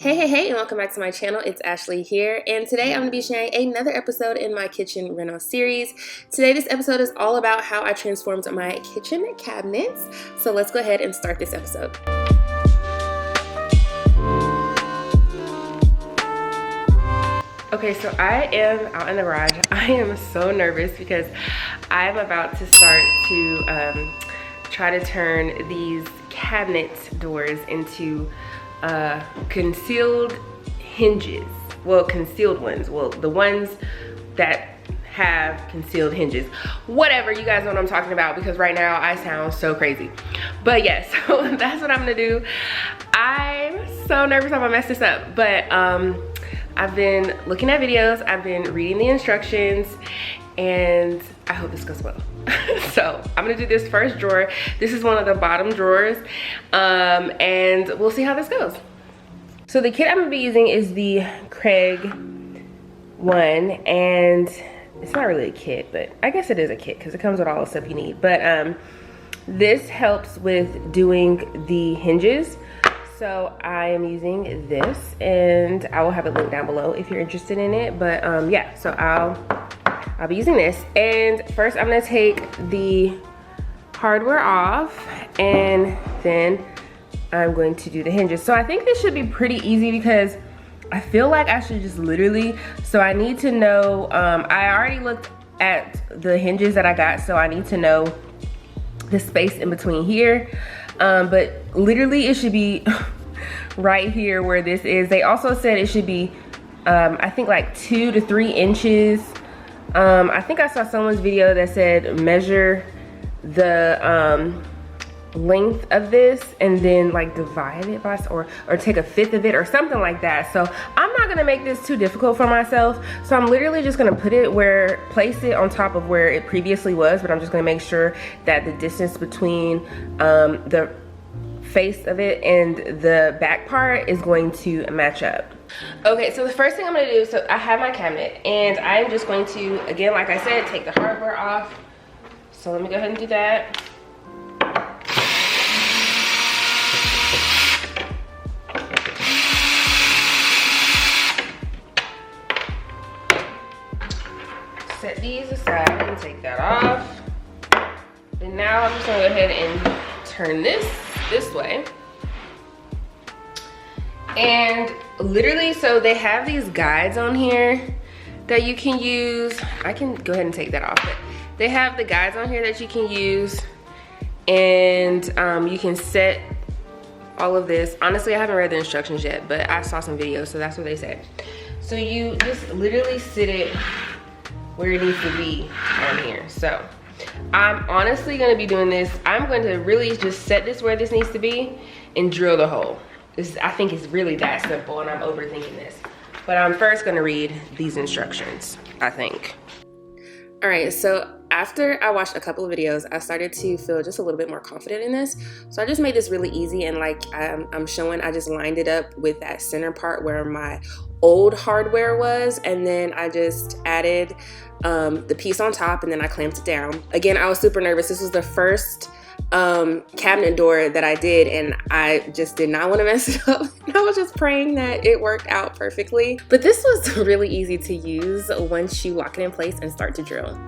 Hey, and welcome back to my channel. It's Ashleigh here, and today I'm going to be sharing another episode in my kitchen Reno series. Today, this episode is all about how I transformed my kitchen cabinets. So let's go ahead and start this episode. Okay, so I am out in the garage. I am so nervous because I'm about to start to try to turn these cabinet doors into concealed hinges. Well, concealed ones. Well, the ones that have concealed hinges. Whatever, you guys know what I'm talking about because right now I sound so crazy. But yes, so that's what I'm gonna do. I'm so nervous I'm gonna mess this up. But I've been looking at videos, I've been reading the instructions, and I hope this goes well. So I'm gonna do this first drawer. This is one of the bottom drawers, and we'll see how this goes. So the kit I'm gonna be using is the Kreg one, and it's not really a kit, but I guess it is a kit because it comes with all the stuff you need. But this helps with doing the hinges. So I am using this, and I will have it linked down below if you're interested in it. But yeah, so I'll be using this. And first I'm gonna take the hardware off, and then I'm going to do the hinges. So I think this should be pretty easy because I feel like I should just literally, so I need to know, I already looked at the hinges that I got, so I need to know the space in between here. But literally it should be right here where this is. They also said it should be, I think like 2 to 3 inches. I think I saw someone's video that said measure the length of this and then like divide it by, or take a fifth of it or something like that. So I'm not gonna make this too difficult for myself. So I'm literally just gonna place it on top of where it previously was, but I'm just gonna make sure that the distance between the face of it and the back part is going to match up. Okay, so the first thing I'm gonna do, so I have my cabinet and I'm just going to, again, like I said, take the hardware off. So let me go ahead and do that. Set these aside and take that off. And now I'm just gonna go ahead and turn this way. And literally, so they have these guides on here that you can use. I can go ahead and take that off. But they have the guides on here that you can use, and you can set all of this. Honestly, I haven't read the instructions yet, but I saw some videos, so that's what they said. So you just literally sit it where it needs to be on here. So I'm honestly gonna be doing this. I'm going to really just set this where this needs to be and drill the hole. I think it's really that simple, and I'm overthinking this. But I'm first gonna read these instructions, I think. All right, so after I watched a couple of videos, I started to feel just a little bit more confident in this. So I just made this really easy, and like I'm showing, I just lined it up with that center part where my old hardware was, and then I just added the piece on top, and then I clamped it down. Again, I was super nervous. This was the first cabinet door that I did, and I just did not want to mess it up. I was just praying that it worked out perfectly. But this was really easy to use once you lock it in place and start to drill.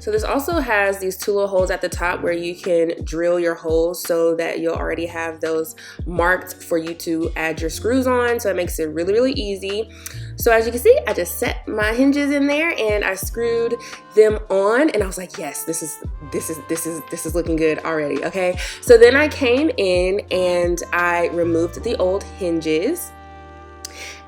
So this also has these 2 little holes at the top where you can drill your holes so that you'll already have those marked for you to add your screws on. So it makes it really, really easy. So as you can see, I just set my hinges in there and I screwed them on, and I was like, yes, this is looking good already. Okay. So then I came in and I removed the old hinges.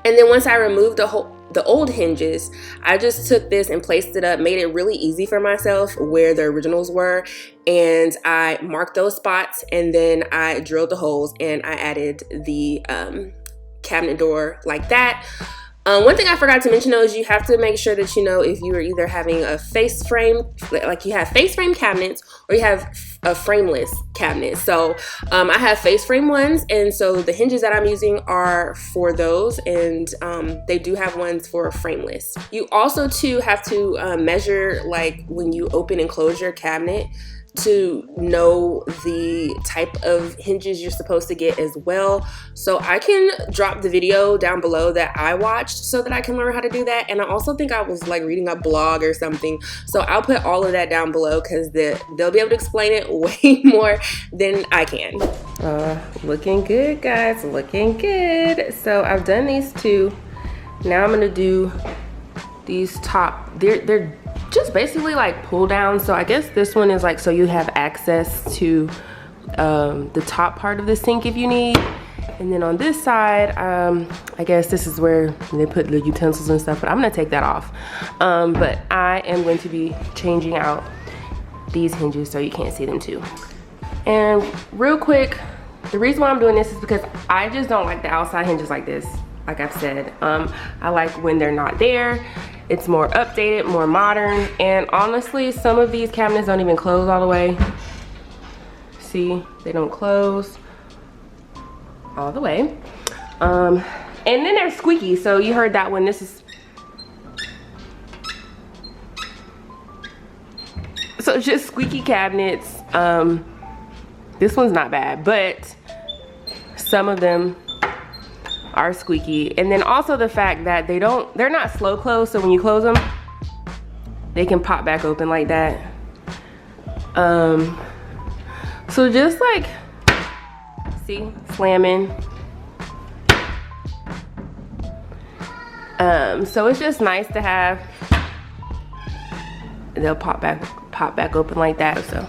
And then once I removed the old hinges, I just took this and placed it up, made it really easy for myself where the originals were, and I marked those spots, and then I drilled the holes and I added the cabinet door like that. One thing I forgot to mention though is you have to make sure that you know if you are either having a face frame, like you have face frame cabinets, or you have a frameless cabinet. So I have face frame ones, and so the hinges that I'm using are for those, and they do have ones for frameless. You also too have to measure, like when you open and close your cabinet, to know the type of hinges you're supposed to get as well. So I can drop the video down below that I watched so that I can learn how to do that. And I also think I was like reading a blog or something, so I'll put all of that down below because they'll be able to explain it way more than I can. Looking good, guys, looking good. So I've done these two. Now I'm gonna do these top. They're just basically like pull down. So I guess this one is like so you have access to the top part of the sink if you need. And then on this side, I guess this is where they put the utensils and stuff, but I'm gonna take that off. But I am going to be changing out these hinges so you can't see them too. And real quick, the reason why I'm doing this is because I just don't like the outside hinges like this. Like I've said, I like when they're not there. It's more updated, more modern, and honestly, some of these cabinets don't even close all the way. See, they don't close all the way. And then they're squeaky, so you heard that one. This is, so just squeaky cabinets. This one's not bad, but some of them are squeaky. And then also the fact that they're not slow close, so when you close them, they can pop back open like that. So just like, see, slamming. So it's just nice to have, they'll pop back open like that. So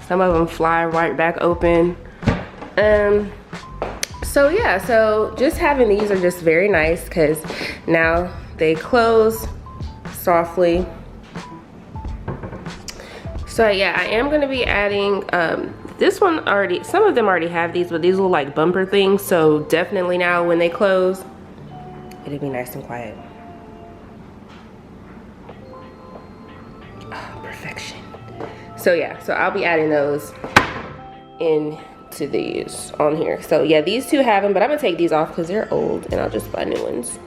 some of them fly right back open. So yeah, so just having these are just very nice because now they close softly. So yeah, I am gonna be adding, this one already, some of them already have these, but these little like bumper things. So definitely now when they close, it'll be nice and quiet. Oh, perfection. So yeah, so I'll be adding those into these on here. So yeah, these two have them, but I'm gonna take these off because they're old and I'll just buy new ones.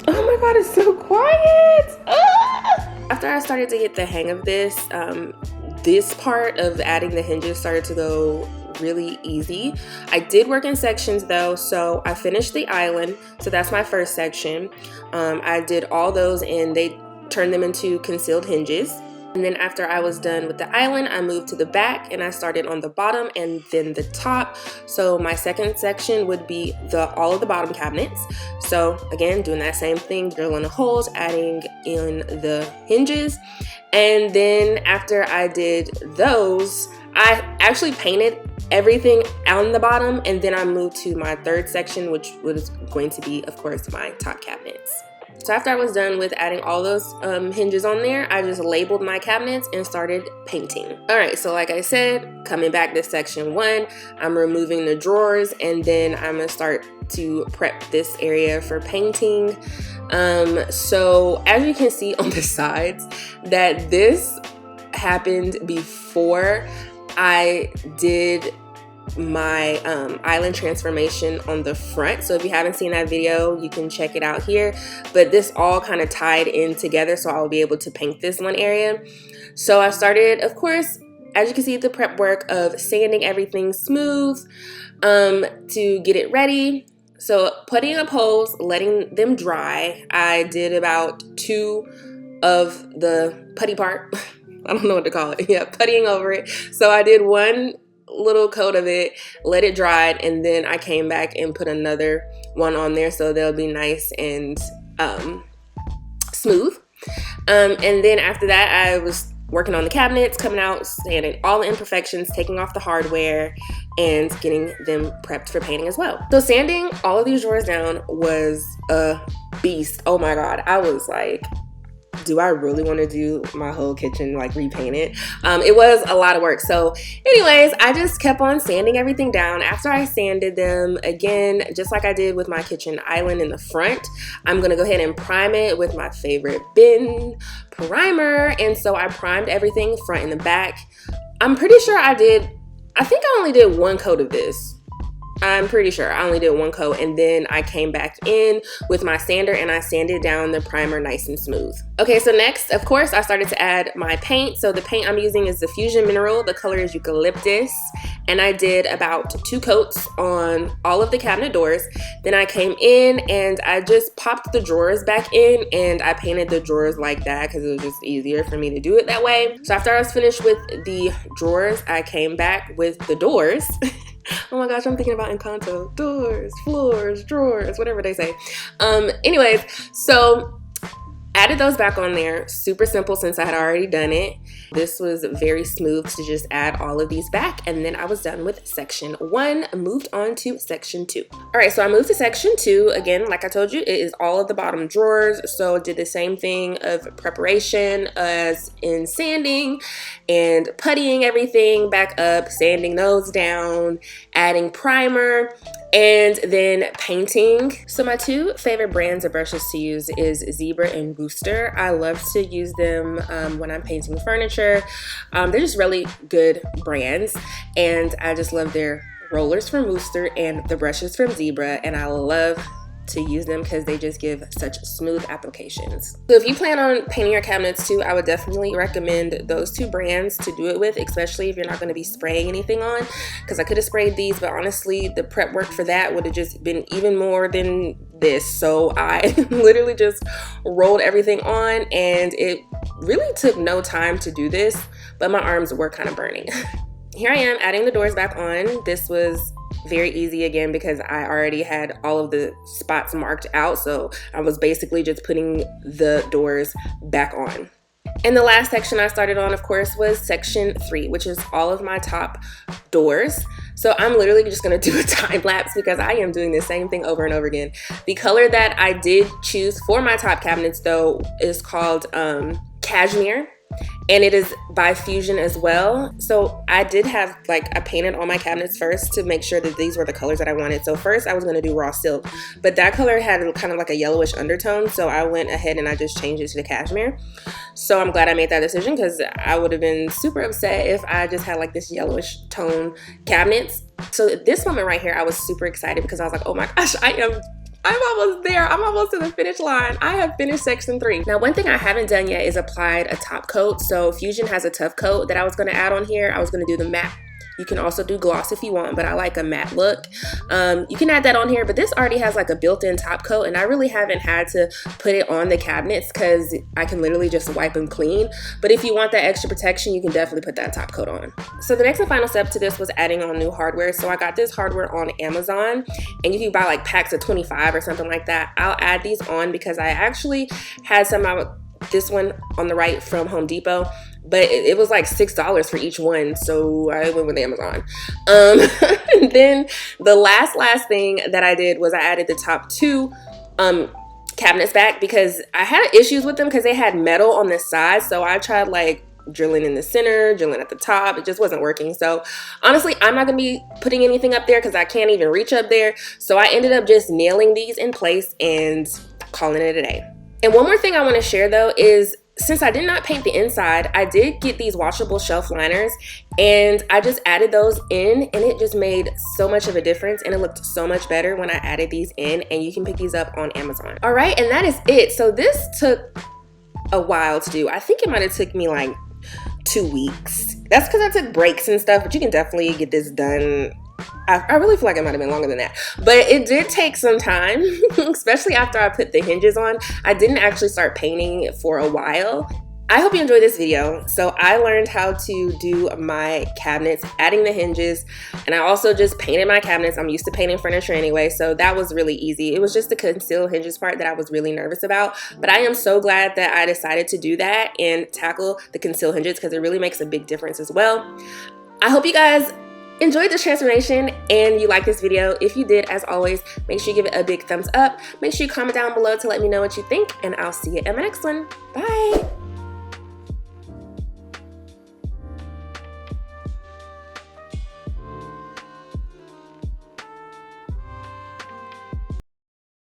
Oh my god, it's so quiet. Ah! After I started to get the hang of this, this part of adding the hinges started to go really easy. I did work in sections though, so I finished the island, so that's my first section. I did all those and they turned them into concealed hinges. And then after I was done with the island, I moved to the back and I started on the bottom and then the top. So my second section would be all of the bottom cabinets. So again, doing that same thing, drilling the holes, adding in the hinges. And then after I did those, I actually painted everything on the bottom, and then I moved to my third section, which was going to be, of course, my top cabinets. So after I was done with adding all those hinges on there, I just labeled my cabinets and started painting. All right, so like I said, coming back to section 1, I'm removing the drawers, and then I'm gonna start to prep this area for painting. So as you can see on the sides, that this happened before I did my island transformation on the front. So if you haven't seen that video, you can check it out here. But this all kind of tied in together, so I'll be able to paint this one area. So I started, of course, as you can see, the prep work of sanding everything smooth to get it ready. So putting up holes, letting them dry. I did about 2 of the putty part. I don't know what to call it. Yeah, puttying over it. So I did 1 little coat of it, let it dry, and then I came back and put another one on there so they'll be nice and smooth. And then after that, I was working on the cabinets, coming out, sanding all the imperfections, taking off the hardware, and getting them prepped for painting as well. So sanding all of these drawers down was a beast. Oh my god, I was like do I really want to do my whole kitchen, like repaint it? It was a lot of work. So anyways, I just kept on sanding everything down. After I sanded them, again, just like I did with my kitchen island in the front, I'm gonna go ahead and prime it with my favorite bin primer. And so I primed everything front and the back. I'm pretty sure I think I only did one coat of this. I'm pretty sure I only did one coat, and then I came back in with my sander and I sanded down the primer nice and smooth. Okay, so next, of course, I started to add my paint. So the paint I'm using is the Fusion Mineral. The color is Eucalyptus, and I did about 2 coats on all of the cabinet doors. Then I came in and I just popped the drawers back in, and I painted the drawers like that because it was just easier for me to do it that way. So after I was finished with the drawers, I came back with the doors. Oh my gosh, I'm thinking about Encanto. Doors, floors, drawers, whatever they say. Anyways, so added those back on there. Super simple since I had already done it. This was very smooth to just add all of these back, and then I was done with section 1, moved on to section 2. All right, so I moved to section 2. Again, like I told you, it is all of the bottom drawers. So did the same thing of preparation as in sanding and puttying everything back up, sanding those down, adding primer, and then painting. So my 2 favorite brands of brushes to use is Zebra and Booster. I love to use them when I'm painting furniture. They're just really good brands, and I just love their rollers from Booster and the brushes from Zebra, and I love to use them because they just give such smooth applications. So if you plan on painting your cabinets too, I would definitely recommend those 2 brands to do it with, especially if you're not going to be spraying anything on, because I could have sprayed these, but honestly the prep work for that would have just been even more than this. So I literally just rolled everything on, and it really took no time to do this, but my arms were kind of burning. Here I am adding the doors back on. This was very easy again because I already had all of the spots marked out, so I was basically just putting the doors back on. And the last section I started on, of course, was section 3, which is all of my top doors. So I'm literally just gonna do a time lapse because I am doing the same thing over and over again. The color that I did choose for my top cabinets though is called Cashmere. And it is by Fusion as well. So I did have, like, I painted all my cabinets first to make sure that these were the colors that I wanted. So first I was gonna do raw silk, but that color had kind of like a yellowish undertone. So I went ahead and I just changed it to the cashmere. So I'm glad I made that decision because I would have been super upset if I just had like this yellowish tone cabinets. So at this moment right here, I was super excited because I was like, oh my gosh, I'm almost there. I'm almost to the finish line. I have finished section 3. Now, one thing I haven't done yet is applied a top coat. So Fusion has a tough coat that I was going to add on here. I was going to do the matte. You can also do gloss if you want, but I like a matte look. You can add that on here, but this already has like a built-in top coat, and I really haven't had to put it on the cabinets because I can literally just wipe them clean. But if you want that extra protection, you can definitely put that top coat on. So the next and final step to this was adding on new hardware. So I got this hardware on Amazon, and you can buy like packs of 25 or something like that. I'll add these on because I actually had some this one on the right from Home Depot, but it was like $6 for each one, so I went with Amazon. And then the last thing that I did was I added the top 2 cabinets back because I had issues with them because they had metal on the side. So I tried like drilling in the center, drilling at the top. It just wasn't working. So honestly, I'm not gonna be putting anything up there because I can't even reach up there. So I ended up just nailing these in place and calling it a day. And one more thing I want to share though is, since I did not paint the inside, I did get these washable shelf liners, and I just added those in, and it just made so much of a difference, and it looked so much better when I added these in, and you can pick these up on Amazon. All right, and that is it. So this took a while to do. I think it might have took me like 2 weeks. That's because I took breaks and stuff, but you can definitely get this done. I really feel like it might have been longer than that, but it did take some time, especially after I put the hinges on. I didn't actually start painting for a while. I hope you enjoyed this video. So I learned how to do my cabinets, adding the hinges, and I also just painted my cabinets. I'm used to painting furniture anyway, so that was really easy. It was just the conceal hinges part that I was really nervous about, but I am so glad that I decided to do that and tackle the conceal hinges because it really makes a big difference as well. I hope you guys enjoyed this transformation and you like this video, if you did, as always, make sure you give it a big thumbs up. Make sure you comment down below to let me know what you think, and I'll see you in my next one. Bye.